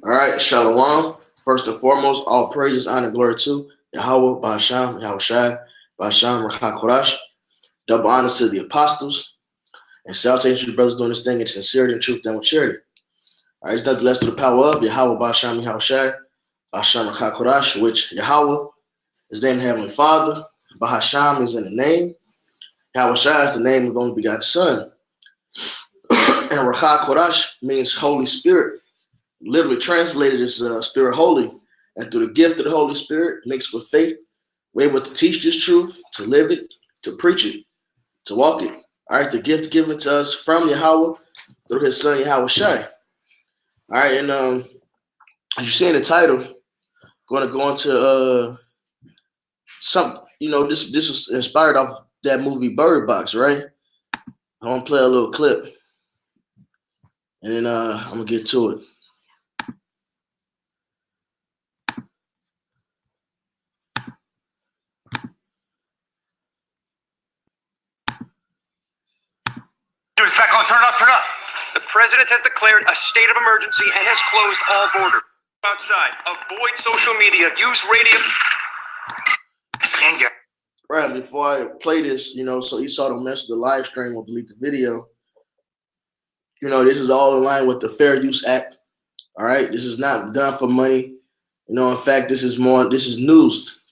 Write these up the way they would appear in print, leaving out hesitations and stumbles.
All right, Shalom. First and foremost, all praises, honor, glory to Yahweh, Bahasham, Yahweh Shai, Bahasham, Rachakorash. Double honors to the apostles, and salutations to the brothers doing this thing in sincerity and truth and with charity. All right, it's nothing less to the power of Yahweh, Bahasham, Yahweh Shai, Bahasham, Rachakorash, which Yahweh is named Heavenly Father. Bahasham is in the name. Yahweh Shai is the name of the only begotten Son. And Rachakorash means Holy Spirit. Literally translated as Spirit Holy, and through the gift of the Holy Spirit mixed with faith, we're able to teach this truth, to live it, to preach it, to walk it. All right, the gift given to us from Yahweh through His Son Yahweh Shai. All right, and as you see in the title, going to go into some. This was inspired off that movie Bird Box, right? I want to play a little clip, and then I'm gonna get to it. It's back on. Turn up, turn up. The president has declared a state of emergency and has closed all borders. Outside, avoid social media, use radio. Right, before I play this, so you saw the mess of the live stream or delete the video. This is all in line with the Fair Use Act. All right, this is not done for money. In fact, this is news.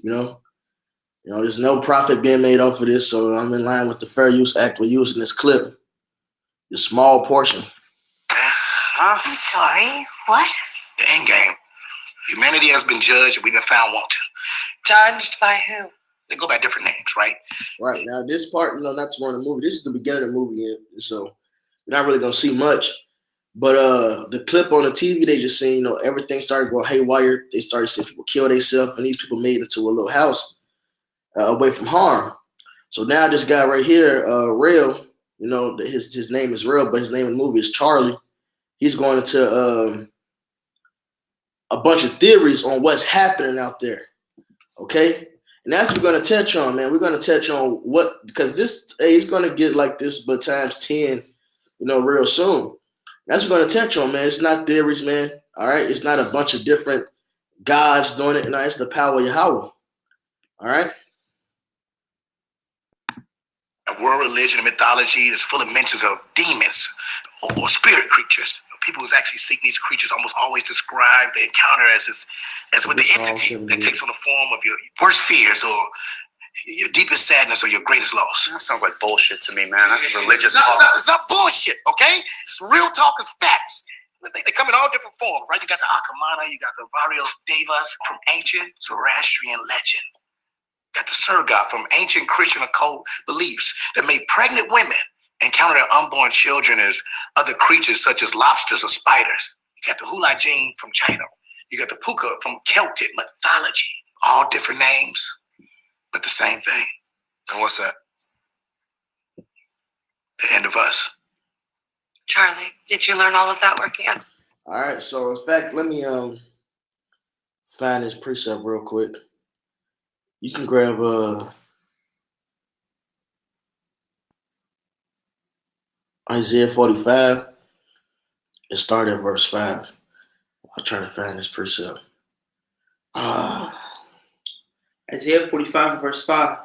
There's no profit being made off of this, so I'm in line with the Fair Use Act. We're using this clip, this small portion. Huh? I'm sorry, what? The end game. Humanity has been judged and we've been found wanting. Judged by who? They go by different names, right? Right, now this part, not to run the movie, this is the beginning of the movie, so you're not really going to see much. But the clip on the TV they just seen, everything started going haywire. They started seeing people kill themselves, and these people made it to a little house away from harm. So now this guy right here, Real, his name is Real, but his name in the movie is Charlie. He's going into a bunch of theories on what's happening out there. Okay? And that's what we're going to touch on, man. We're going to touch on because he's going to get like this, but times 10, real soon. That's what we're going to touch on, man. It's not theories, man. All right? It's not a bunch of different gods doing it. No, it's the power of Yahweh. All right? A world religion and mythology is full of mentions of demons or spirit creatures. People who actually seek these creatures almost always describe the encounter as with the entity that takes on the form of your worst fears or your deepest sadness or your greatest loss. That sounds like bullshit to me, man. That's religious talk. It's it's not bullshit, okay? It's real talk, it's facts. They come in all different forms, right? You got the Akamana, you got the Varios Devas from ancient Zoroastrian legend. You got the Surga from ancient Christian occult beliefs that made pregnant women encounter their unborn children as other creatures such as lobsters or spiders. You got the Hulai Jin from China. You got the Puka from Celtic mythology. All different names, but the same thing. And what's that? The end of us. Charlie, did you learn all of that working out? All right, so in fact, let me find this precept real quick. You can grab Isaiah 45 and start at verse 5. I'll try to find this precept. Isaiah 45 verse 5.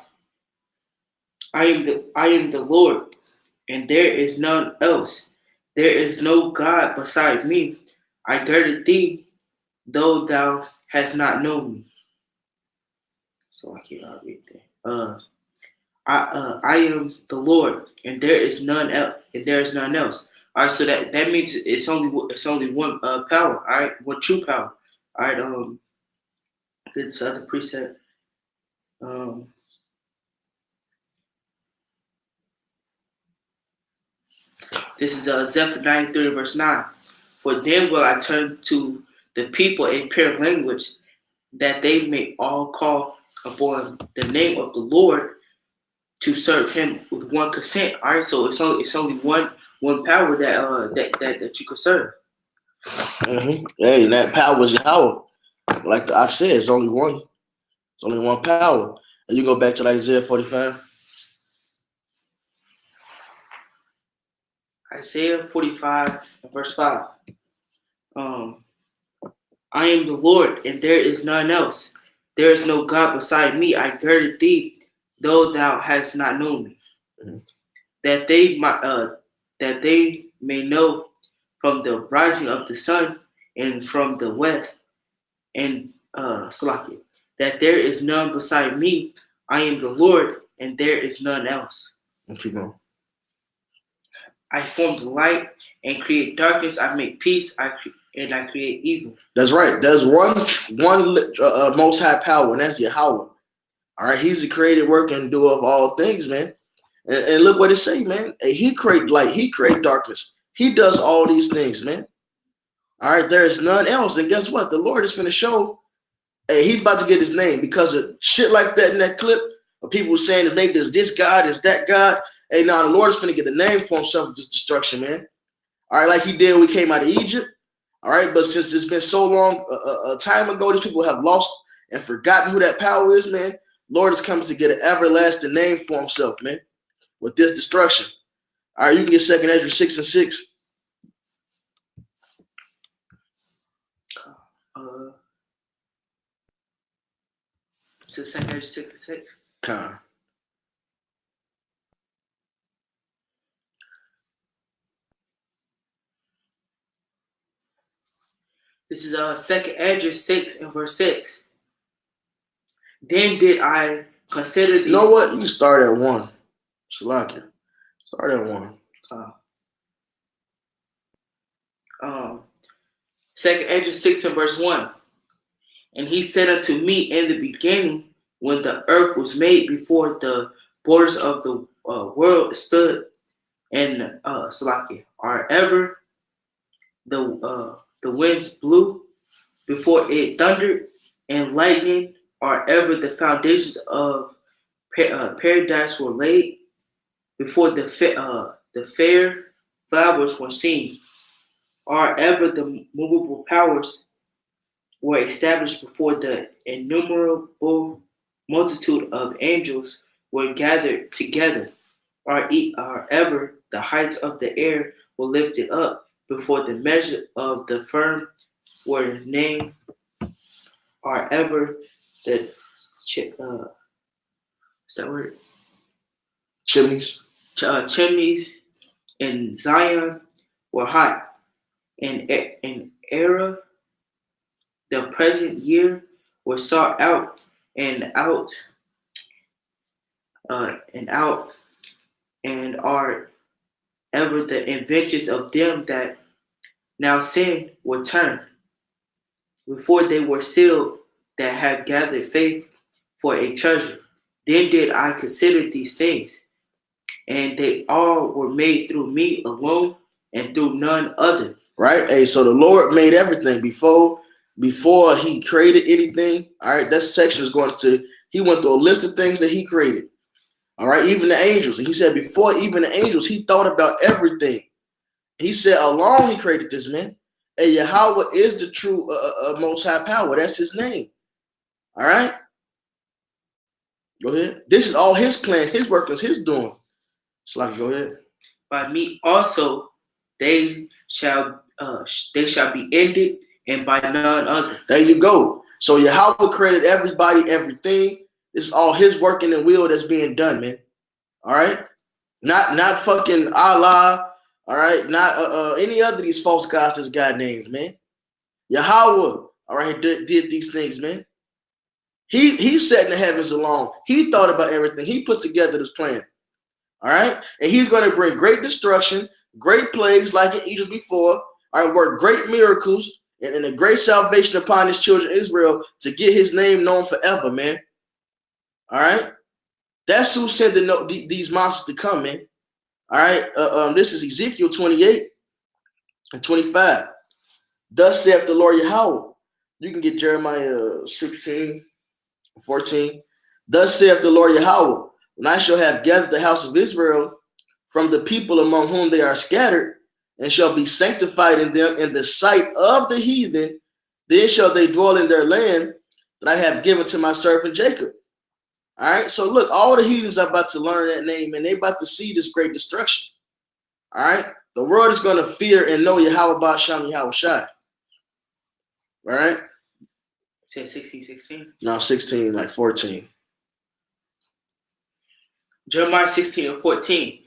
I am the Lord, and there is none else. There is no God beside me. I girded thee, though thou hast not known me. So I can't read that. I am the Lord, and there is none else. And there is none else. All right, so that means it's only one power. All right, one true power. All right. This other precept. This is Zephaniah 9:30 verse 9. For then will I turn to the people a pure language, that they may all call upon the name of the Lord to serve Him with one consent. All right, so it's only one power that you can serve. Mm-hmm. Hey, and that power is Yahweh. Like I said, it's only one. It's only one power. And you go back to Isaiah 45. Isaiah 45 verse 5. I am the Lord, and there is none else. There is no God beside me. I girded thee, though thou hast not known me, Mhm. that they may know from the rising of the sun and from the west, and Salakia, that there is none beside me. I am the Lord, and there is none else. Keep going. I form the light and create darkness. I make peace. I create evil. That's right. There's one most high power, and that's Yahweh. All right, he's the created work and doer of all things, man. And look what it say, man. Hey, he create light. He create darkness. He does all these things, man. All right, there is none else. And guess what? The Lord is finna show. Hey, he's about to get his name because of shit like that in that clip of people saying that maybe there's this God, is that God. Hey, now the Lord is finna get the name for himself of this destruction, man. All right, like he did when we came out of Egypt. All right, but since it's been so long a time ago, these people have lost and forgotten who that power is, man. Lord is coming to get an everlasting name for himself, man, with this destruction. All right, you can get 2 Ezra 6 and 6. So 2 Ezra 6 and 6. Con. This is 2 Ezra 6 and verse 6. Then did I consider these. You know what? You can start at 1. Shalakia. Start at 1. 2 Ezra 6 and verse 1. And he said unto me in the beginning, when the earth was made, before the borders of the world stood, and Salakia, are ever the winds blew, before it thundered, and lightning, are ever the foundations of paradise were laid, before the fair flowers were seen, are ever the movable powers were established, before the innumerable multitude of angels were gathered together, are ever the heights of the air were lifted up, before the measure of the firm were named, are ever the what's that word? Chimneys. Chimneys in Zion were hot, and in era the present year were sought out, and out, and are ever the inventions of them that now sin were turned, before they were sealed, that have gathered faith for a treasure. Then did I consider these things, and they all were made through me alone, and through none other. Right? Hey, so the Lord made everything before he created anything. All right, that section is going to, he went through a list of things that he created. All right, even the angels. And he said before even the angels, he thought about everything. He said alone he created this, man. And Yahweh is the true most high power. That's his name. All right? Go ahead. This is all his plan. His work is his doing. Slack, go ahead. By me also they shall be ended, and by none other. There you go. So Yahweh created everybody, everything. This is all his working and will that's being done, man. All right? Not fucking Allah. All right? Not any other of these false gods that's God named, man. Yahweh, all right, did these things, man. He set in the heavens alone. He thought about everything. He put together this plan. All right? And he's going to bring great destruction, great plagues like in Egypt before. All right, work great miracles and a great salvation upon his children Israel to get his name known forever, man. All right? That's who sent these monsters to come, man. All right? This is Ezekiel 28 and 25. Thus saith the Lord Yahweh. You can get Jeremiah 16, 14. Thus saith the Lord Yahweh, when I shall have gathered the house of Israel from the people among whom they are scattered, and shall be sanctified in them in the sight of the heathen, then shall they dwell in their land that I have given to my servant Jacob. All right, so look, all the heathens are about to learn that name, and they're about to see this great destruction. All right, the world is going to fear and know Yahweh Ba'asham Yahweh Shai. All right. Said 16:16. No, 16, like 14. Jeremiah 16:14.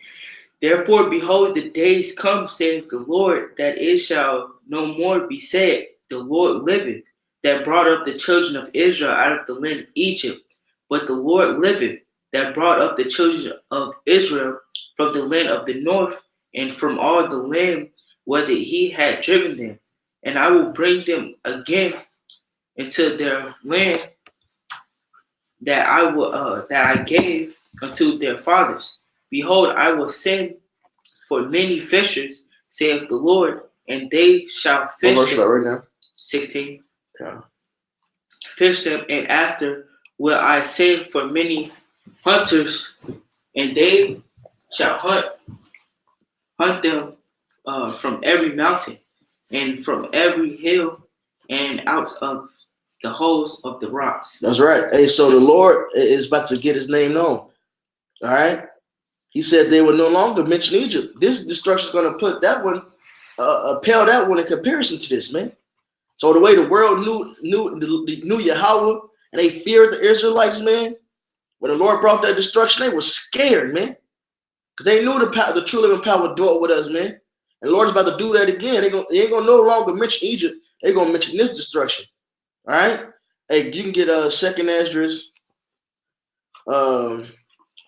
Therefore, behold, the days come, saith the Lord, that it shall no more be said, the Lord liveth, that brought up the children of Israel out of the land of Egypt. But the Lord liveth, that brought up the children of Israel from the land of the north, and from all the land whither he had driven them. And I will bring them again into their land that I gave unto their fathers. Behold, I will send for many fishers, saith the Lord, and they shall fish What verse them. right now? 16. Okay. Fish them, and after will I send for many hunters, and they shall hunt them from every mountain, and from every hill, and out of the holes of the rocks. That's right. Hey, so the Lord is about to get his name known. All right. He said they will no longer mention Egypt. This destruction is going to put that one, pale that one in comparison to this, man. So the way the world knew Yahweh and they feared the Israelites, man, when the Lord brought that destruction, they were scared, man, because they knew the true living power dwelt with us, man. And the Lord's about to do that again. They ain't gonna no longer mention Egypt. They're gonna mention this destruction. All right. Hey, you can get 2nd Esdras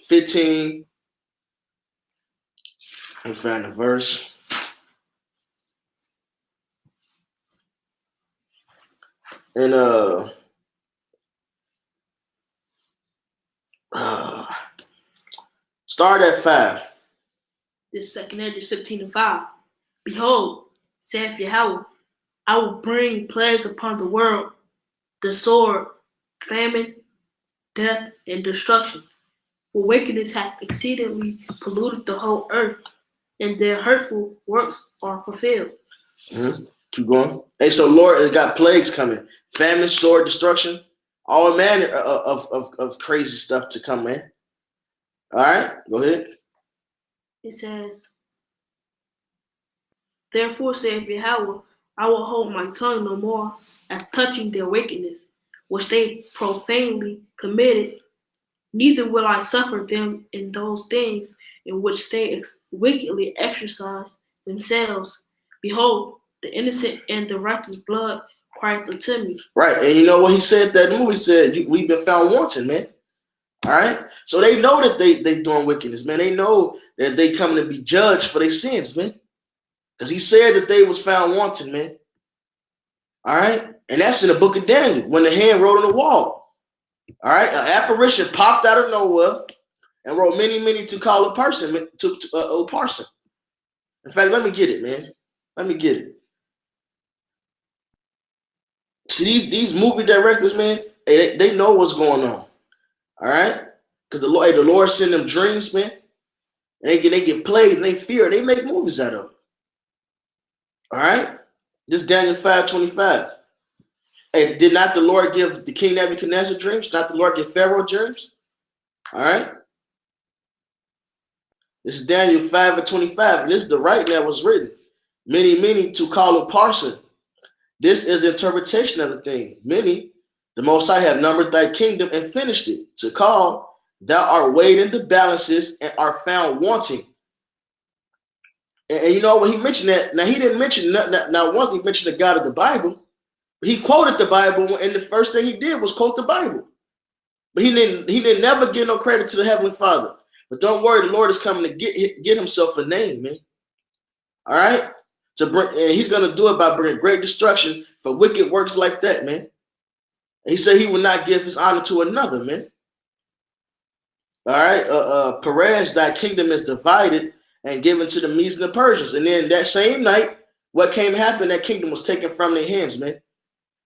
15. Let me find the verse. And start at 5. This 2nd Esdras 15:5. Behold, saith Yahweh, I will bring plagues upon the world, the sword, famine, death, and destruction. For wickedness hath exceedingly polluted the whole earth, and their hurtful works are fulfilled. Mm-hmm. Keep going. Hey, so Lord has got plagues coming. Famine, sword, destruction. All manner of crazy stuff to come, man. All right, go ahead. It says, Therefore saith Yahweh, I will hold my tongue no more as touching their wickedness, which they profanely committed, neither will I suffer them in those things in which they wickedly exercise themselves. Behold, the innocent and the righteous blood crieth unto me. Right, and you know what he said that movie? He said, we've been found wanting, man. All right, so they know that they doing wickedness, man. They know that they coming to be judged for their sins, man. Because he said that they was found wanting, man. All right, and that's in the book of Daniel when the hand wrote on the wall. All right, an apparition popped out of nowhere and wrote many to call a person to a parson. In fact, let me get it, man. Let me get it. See, these movie directors, man, they know what's going on. All right, because the Lord send them dreams, man. And they get played and they fear and they make movies out of it. All right, this is Daniel 5:25. Hey, did not the Lord give the King Nebuchadnezzar dreams? Did not the Lord give Pharaoh dreams? All right. This is Daniel 5:25, and this is the writing that was written. Many to call a parson. This is interpretation of the thing. Many, the Most High have numbered thy kingdom and finished it. To call, thou art weighed in the balances and are found wanting. And you know when he mentioned that, now he didn't mention now once he mentioned the God of the Bible, but he quoted the Bible, and the first thing he did was quote the Bible. But he didn't never give no credit to the Heavenly Father. But don't worry, the Lord is coming to get himself a name, man. All right? And he's going to do it by bringing great destruction for wicked works like that, man. And he said he will not give his honor to another, man. All right? Perez, thy kingdom is divided and given to the Medes and the Persians. And then that same night, what came to happen, that kingdom was taken from their hands, man.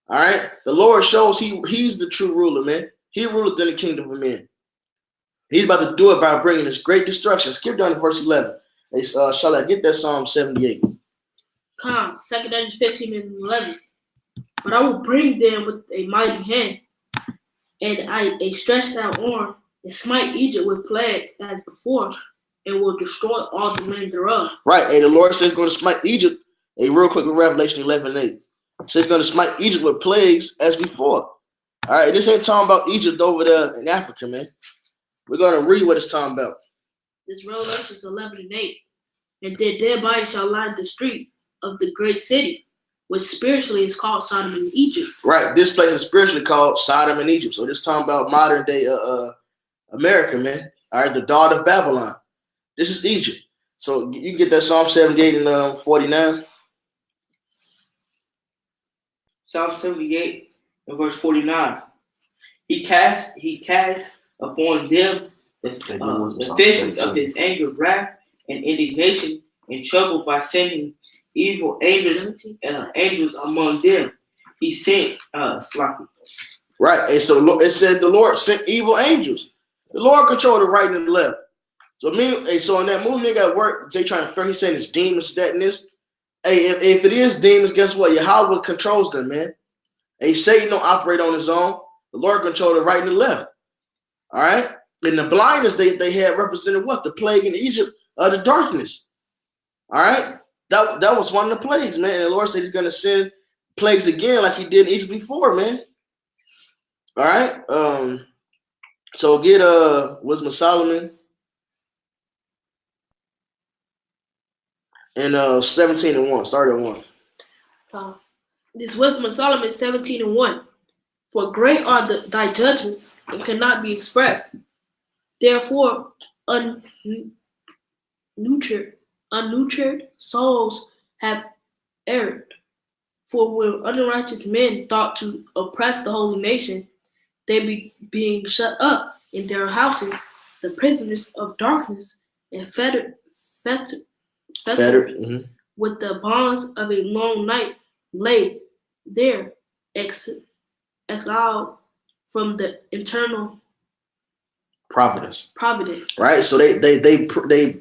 All right? The Lord shows he's the true ruler, man. He ruleth in the kingdom of men. He's about to do it by bringing this great destruction. Skip down to verse 11. Hey, shall I get that Psalm 78? Come, 2nd Esdras 15:11. But I will bring them with a mighty hand, and a stretched out arm, and smite Egypt with plagues as before, and will destroy all the land thereof. Right, and the Lord says he's going to smite Egypt. Hey, real quick with Revelation 11:8. So he's going to smite Egypt with plagues as before. All right, this ain't talking about Egypt over there in Africa, man. We're going to read what it's talking about. This Revelation 11 and 8. And their dead bodies shall line the street of the great city, which spiritually is called Sodom and Egypt. Right, this place is spiritually called Sodom and Egypt. So this talking about modern day America, man. All right, the daughter of Babylon. This is Egypt. So you can get that Psalm 78 and 49. Psalm 78 and verse 49. He cast upon them the visions of his anger, wrath, and indignation, and trouble by sending evil angels among them. He sent sloppy. Right, and so it said the Lord sent evil angels. The Lord controlled the right and the left. So so in that movie, they got work. They trying to figure. He's saying it's demons, that and this. Hey, if it is demons, guess what? Yahweh controls them, man. Hey, Satan don't operate on his own. The Lord controlled the right and the left. All right, and the blindness they had represented what? The plague in Egypt, the darkness. All right, that was one of the plagues, man. And the Lord said He's going to send plagues again, like He did in Egypt before, man. All right. So get Wisdom of Solomon and 17 and 1. Start at 1. This Wisdom of Solomon 17 and 1. For great are thy judgments and cannot be expressed. Therefore, unnurtured souls have erred. For when unrighteous men thought to oppress the holy nation, they be being shut up in their houses, the prisoners of darkness, and fettered with the bonds of a long night, lay there, exiled from the eternal Providence. Right. So they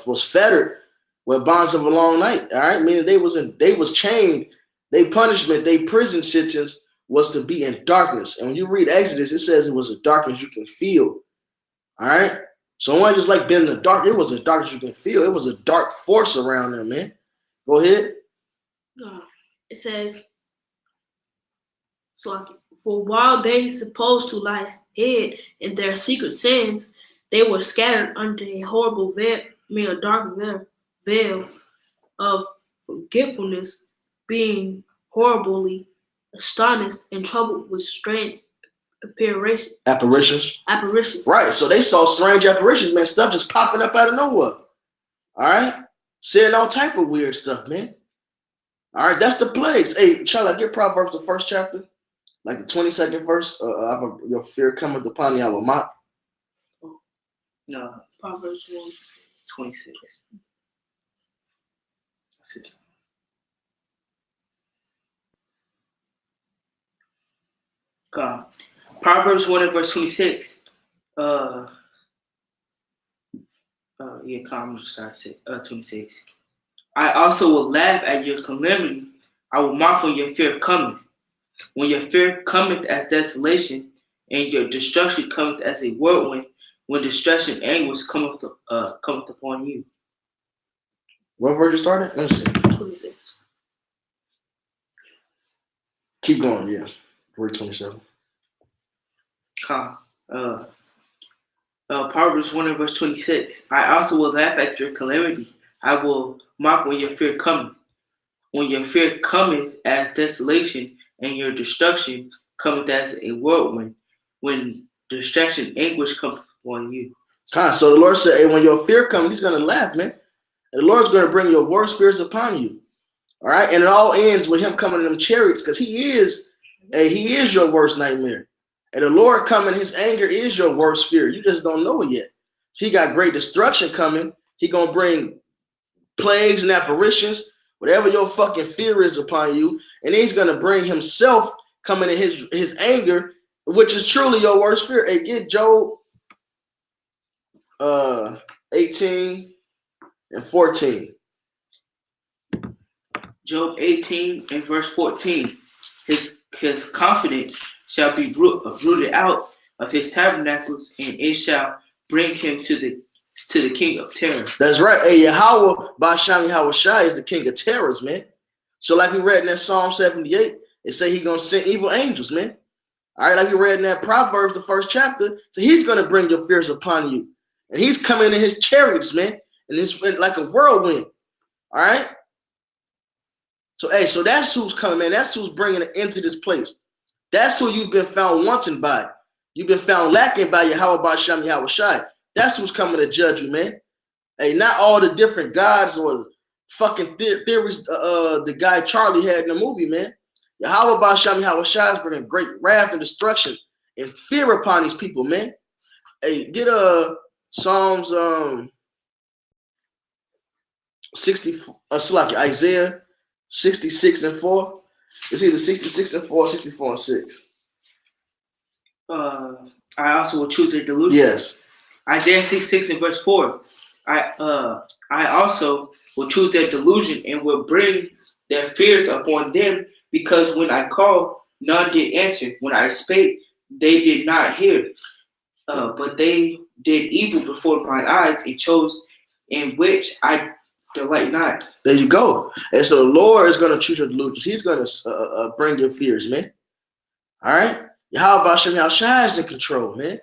was fettered with bonds of a long night. All right, meaning they was chained. Their punishment, their prison sentence was to be in darkness. And when you read Exodus, it says it was a darkness you can feel. All right. So it wasn't just like being in the dark. It was a darkness you can feel. It was a dark force around them, man. Go ahead. It says, for while they supposed to lie hid in their secret sins, they were scattered under a horrible dark veil of forgetfulness, being horribly astonished and troubled with strange apparitions. Right, so they saw strange apparitions, man. Stuff just popping up out of nowhere. All right, saying all type of weird stuff, man. All right, that's the plagues. Hey, Charlie, get Proverbs the first chapter, like the 22nd verse. Your fear cometh upon you, I will mock. No, Proverbs 1:26. Proverbs 1 and verse 26. I'm just trying to say 26. I also will laugh at your calamity. I will mock when your fear cometh. When your fear cometh as desolation, and your destruction cometh as a whirlwind, when distress and anguish cometh upon you. What verse you started? Let's see. 26. Keep going, yeah. Verse 27. Proverbs 1 and verse 26. I also will laugh at your calamity. I will mock when your fear cometh. When your fear cometh as desolation, and your destruction cometh as a whirlwind, when distraction and anguish cometh upon you. So the Lord said, hey, when your fear comes, He's going to laugh, man. And the Lord's going to bring your worst fears upon you. All right, and it all ends with Him coming in them chariots, because He is your worst nightmare. And the Lord coming, His anger is your worst fear. You just don't know it yet. He got great destruction coming. He going to bring plagues and apparitions, whatever your fucking fear is upon you. And then He's going to bring Himself coming in his anger, which is truly your worst fear. Hey, get Job 18 and 14. Job 18 and verse 14. His confidence shall be rooted out of his tabernacles, and it shall bring him to the king of terror. That's right. Hey, Yahweh Basham Yahweh Shai is the king of terrors, man. So like we read in that Psalm 78, it say he gonna send evil angels, man. All right, like we read in that Proverbs, the first chapter, so he's gonna bring your fears upon you. And he's coming in his chariots, man, and it's like a whirlwind. All right. So hey, so that's who's coming, man. That's who's bringing it into this place. That's who you've been found wanting by. You've been found lacking by Yahweh Basham Yahweh Shai. That's who's coming to judge you, man. Hey, not all the different gods or fucking theories the guy Charlie had in the movie, man. Yahweh Basham Yahweh Shai is bringing great wrath and destruction and fear upon these people, man. Hey, get Psalms Isaiah 66 and 4. It's either 66 and 4 or 64 and 6. I also will choose their delusion. Yes. Isaiah 66 and verse 4. I also will choose their delusion and will bring their fears upon them, because when I called, none did answer. When I spake, they did not hear. But they did evil before mine eyes and chose in which I delight not. There you go. And so the Lord is going to choose your delusions. He's going to bring your fears, man. All right? Yahweh Basham Yahweh Shai is in control, man.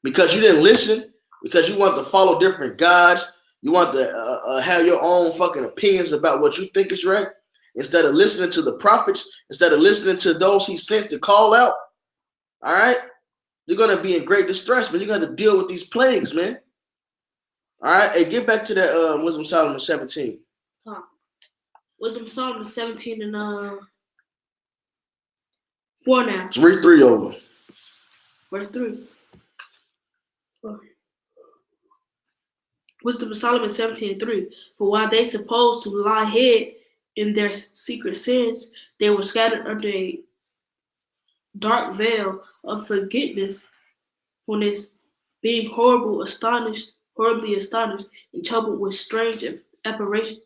Because you didn't listen, because you want to follow different gods, you want to have your own fucking opinions about what you think is right, instead of listening to the prophets, instead of listening to those he sent to call out. All right? You're going to be in great distress, man. You're going to have to deal with these plagues, man. All right? Hey, get back to that Wisdom Solomon 17. Wisdom Solomon 17 and 4 now. Let's read 3 over. Verse 3. Wisdom of Solomon 17 and 3. For while they supposed to lie hid in their secret sins, they were scattered under a dark veil of forgetfulness, being horribly astonished, and troubled with strange apparitions.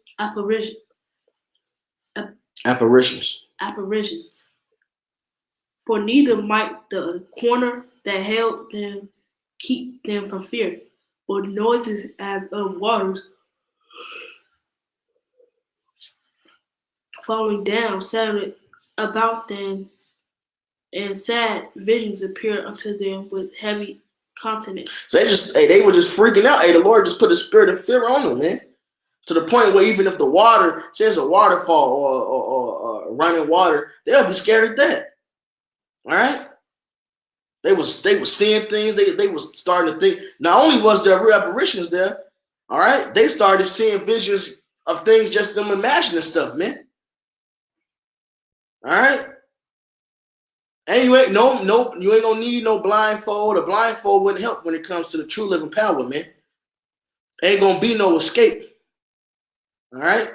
For neither might the corner that held them keep them from fear, but noises as of waters falling down sounded about them, and sad visions appeared unto them with heavy countenance. So they were just freaking out. Hey, the Lord just put a spirit of fear on them, man. To the point where even if the water says a waterfall or running water, they'll be scared at that. All right? They were seeing things. They was starting to think. Not only was there real apparitions there, all right, they started seeing visions of things just them imagining stuff, man. All right? Anyway, no, you ain't gonna need no blindfold. A blindfold wouldn't help when it comes to the true living power, man. Ain't gonna be no escape. All right?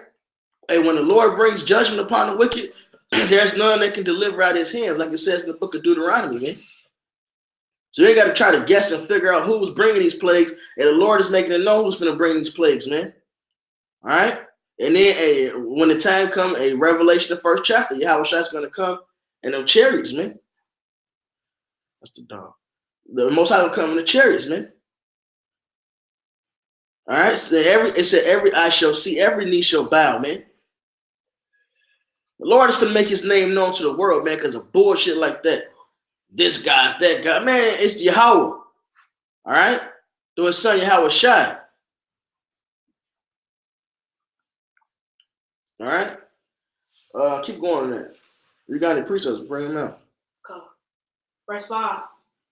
And when the Lord brings judgment upon the wicked, there's none that can deliver out his hands, like it says in the book of Deuteronomy, man. So you ain't got to try to guess and figure out who's bringing these plagues, and the Lord is making it known who's going to bring these plagues, man. All right? And then when the time comes, a Revelation, the first chapter, Yahweh Shai is going to come in them chariots, man. That's the dog. The Most High will come in the chariots, man. All right? So it said every eye shall see, every knee shall bow, man. The Lord is going to make his name known to the world, man, because of bullshit like that. This guy, that guy. Man, it's Yahweh. All right? Through his son, Yahweh Shai. All right? Keep going there. You got any precepts? Bring them out. Okay. Verse 5.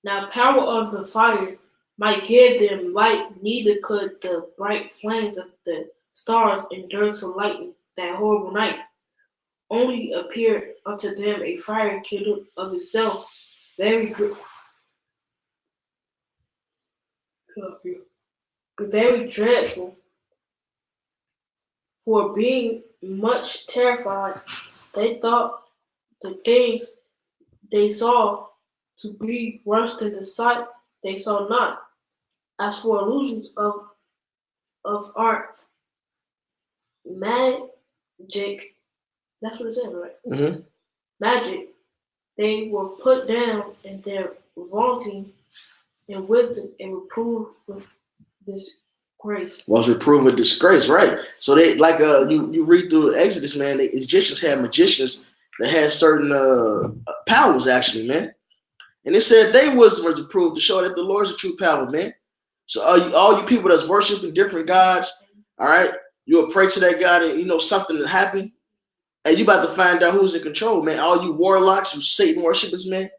Now power of the fire might give them light, neither could the bright flames of the stars endure to lighten that horrible night. Only appeared unto them a fire kindled of itself, very dreadful. For being much terrified, they thought the things they saw to be worse than the sight they saw not. As for illusions of art, magic, that's what it says, right? Mm-hmm. Magic, they were put down in their vaunting and wisdom and reproved with this grace. Was reproved with disgrace, right? So they like you read through Exodus, man. The Egyptians had magicians that had certain powers, actually, man. And it said they was reproved to show that the Lord is a true power, man. So all you people that's worshiping different gods, all right, you'll pray to that God and you know something will happen. And you about to find out who's in control, man. All you warlocks, you Satan worshippers, man.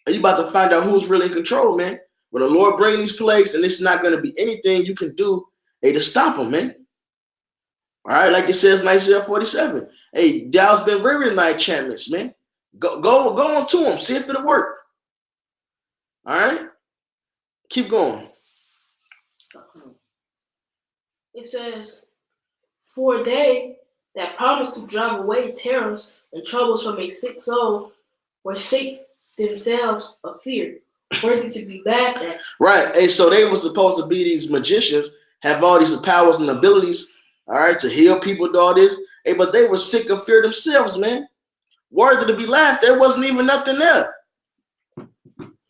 And you about to find out who's really in control, man. When the Lord bring these plagues, and it's not going to be anything you can do, hey, to stop them, man. All right, like it says in Isaiah 47. Hey, thou's been rearing thy enchantments, man. Go on to them. See if it'll work. All right? Keep going. It says, for they that promised to drive away terrors and troubles from a sick soul forsake themselves of fear, worthy to be laughed at. Right. Hey, so they were supposed to be these magicians, have all these powers and abilities, all right, to heal people, do all this. Hey, but they were sick of fear themselves, man. Worthy to be laughed. There wasn't even nothing there.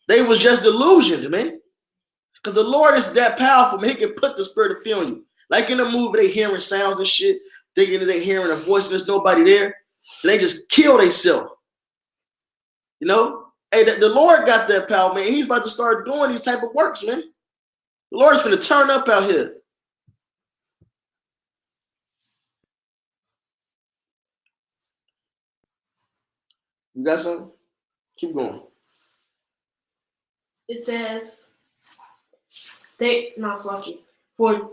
They was just delusions, man. Because the Lord is that powerful, man. He can put the spirit of fear on you. Like in the movie, they hearing sounds and shit, thinking that they hearing a voice and there's nobody there. And they just kill themselves. You know? Hey, the Lord got that power, man. He's about to start doing these type of works, man. The Lord's finna turn up out here. You got something? Keep going. It says, for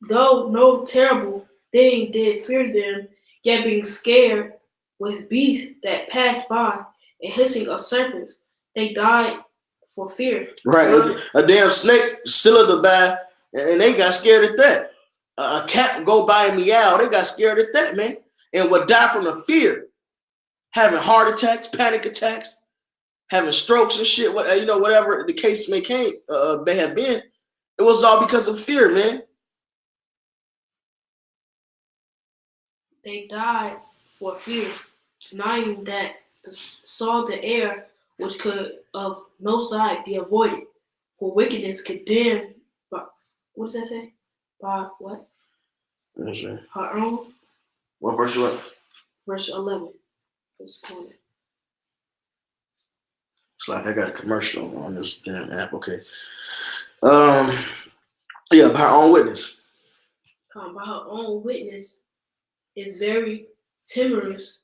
though no terrible thing did fear them, yet being scared with beasts that passed by and hissing of serpents, they died for fear. Right. A damn snake slithered by, and they got scared at that. A cat go by and meow, they got scared at that, man. And would die from the fear. Having heart attacks, panic attacks, having strokes and shit, whatever the case may have been. It was all because of fear, man. They died for fear, denying that saw the air which could of no side be avoided. For wickedness condemned by, what does that say? By what? That's right. Her own. What verse you at? Verse 11. Verse 20. It's like I got a commercial on this damn app. Okay. Yeah, by her own witness. By her own witness is very timorous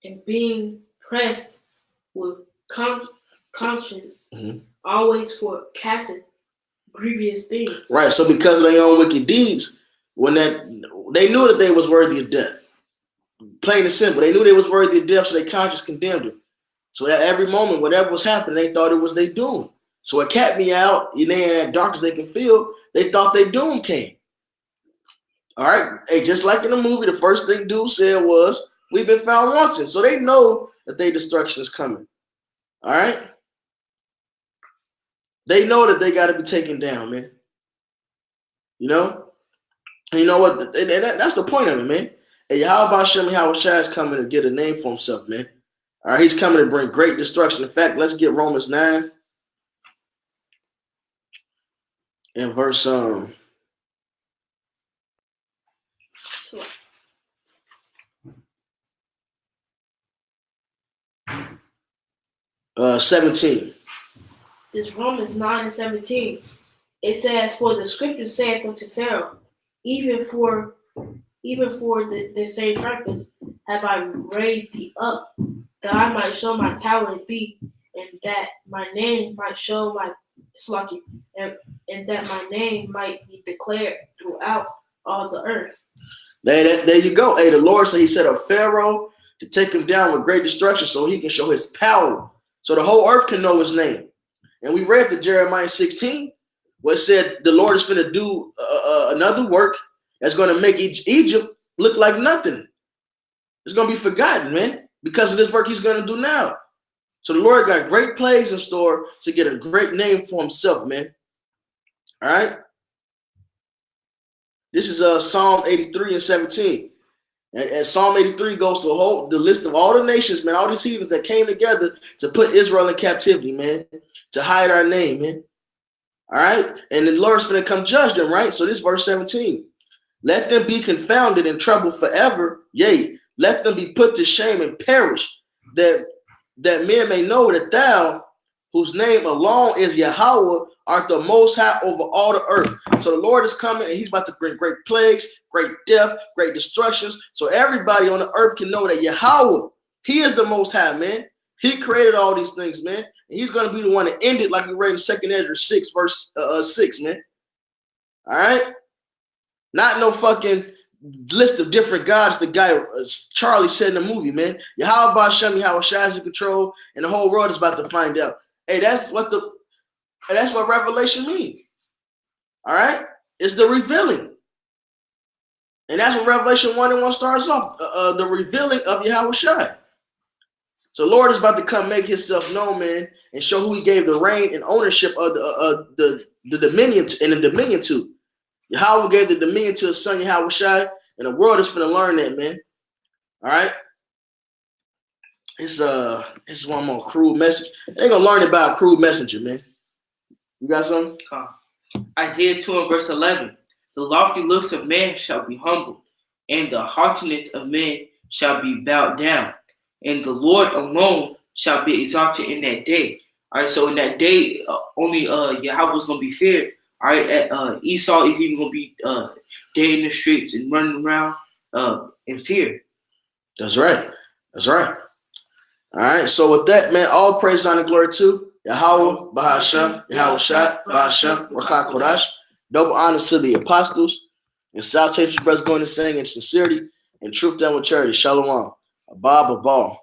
and being pressed with conscience, always for casting grievous things. Right. So because of their own wicked deeds, when they knew that they was worthy of death. Plain and simple. They knew they was worthy of death, so their conscience condemned them. So at every moment, whatever was happening, they thought it was their doom. So a cat meow, in that darkness they can feel, they thought their doom came. All right. Hey, just like in the movie, the first thing dude said was, we've been found wanting. So they know that their destruction is coming. All right. They know that they got to be taken down, man. You know? And you know what? That's the point of it, man. Hey, how about Shem Yahushua is coming to get a name for himself, man? All right, he's coming to bring great destruction. In fact, let's get Romans 9 and verse 17. This Romans 9 and 17. It says, for the scripture saith unto Pharaoh, even for the same purpose have I raised thee up, that I might show my power in thee, and that my name might show my and that my name might be declared throughout all the earth. There you go. Hey, the Lord said he set up Pharaoh to take him down with great destruction so he can show his power, so the whole earth can know his name. And we read the Jeremiah 16, where it said the Lord is going to do another work that's going to make Egypt look like nothing. It's going to be forgotten, man, because of this work he's going to do now. So the Lord got great plagues in store to get a great name for himself, man. All right. This is Psalm 83 and 17. And Psalm 83 goes to the list of all the nations, man, all these heathens that came together to put Israel in captivity, man, to hide our name, man. All right. And the Lord's going to come judge them, right? So this verse 17. Let them be confounded and troubled forever. Yea, let them be put to shame and perish, that men may know that thou, whose name alone is Yahweh, art the most high over all the earth. So the Lord is coming and he's about to bring great plagues, great death, great destructions. So everybody on the earth can know that Yahweh, he is the most high, man. He created all these things, man. And he's going to be the one to end it, like we read in 2 Ezra 6, verse 6, man. All right? Not no fucking list of different gods the guy Charlie said in the movie, man. Yahweh Ba'Shem, Yahweh Shai is in control, and the whole world is about to find out. Hey, that's what Revelation means. All right? It's the revealing. And that's what Revelation 1 and 1 starts off, the revealing of Yahweh Shai. So Lord is about to come make himself known, man, and show who he gave the reign and ownership of the dominion and the dominion to. Yahweh gave the dominion to his son Yahweh Shai, and the world is finna learn that, man. All right. It's one more crude message. They gonna learn about a crude messenger, man. You got something? Isaiah 2 and verse 11. The lofty looks of man shall be humbled, and the haughtiness of men shall be bowed down, and the Lord alone shall be exalted in that day. All right, so in that day, only Yahweh was gonna be feared. All right, Esau is even gonna be dead in the streets and running around in fear. That's right. That's right. All right. So with that, man, all praise, honor, and glory to Yahweh, Bahasham, Yahweh Shai, Bahasham, Rakha Kodash. Double honors to the apostles and salutations, brothers, doing this thing in sincerity and truth done with charity. Shalom. Abba, Abba.